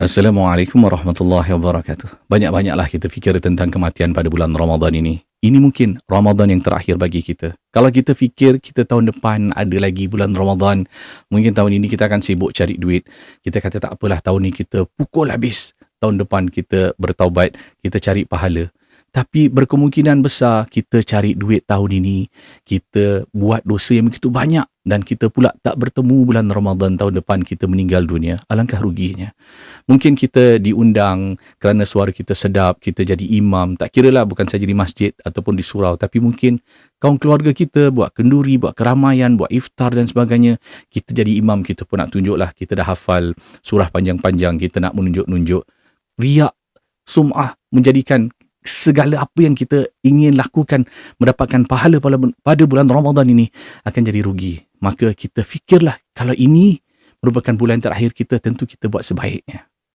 Assalamualaikum warahmatullahi wabarakatuh. Banyak-banyaklah kita fikir tentang kematian pada bulan Ramadan ini. Ini mungkin Ramadan yang terakhir bagi kita. Kalau kita fikir kita tahun depan ada lagi bulan Ramadan, mungkin tahun ini kita akan sibuk cari duit. Kita kata tak apalah, tahun ni kita pukul habis. Tahun depan kita bertaubat, kita cari pahala. Tapi berkemungkinan besar kita cari duit tahun ini, kita buat dosa yang begitu banyak dan kita pula tak bertemu bulan Ramadan tahun depan, kita meninggal dunia. Alangkah ruginya. Mungkin kita diundang kerana suara kita sedap, kita jadi imam, tak kiralah bukan saja di masjid ataupun di surau, tapi mungkin kaum keluarga kita buat kenduri, buat keramaian, buat iftar dan sebagainya. Kita jadi imam, kita pun nak tunjuklah kita dah hafal surah panjang-panjang, kita nak menunjuk-nunjuk. Riak, sum'ah, menjadikan segala apa yang kita ingin lakukan mendapatkan pahala pada bulan Ramadan ini akan jadi rugi. Maka kita fikirlah, kalau ini merupakan bulan terakhir kita, tentu kita buat sebaiknya.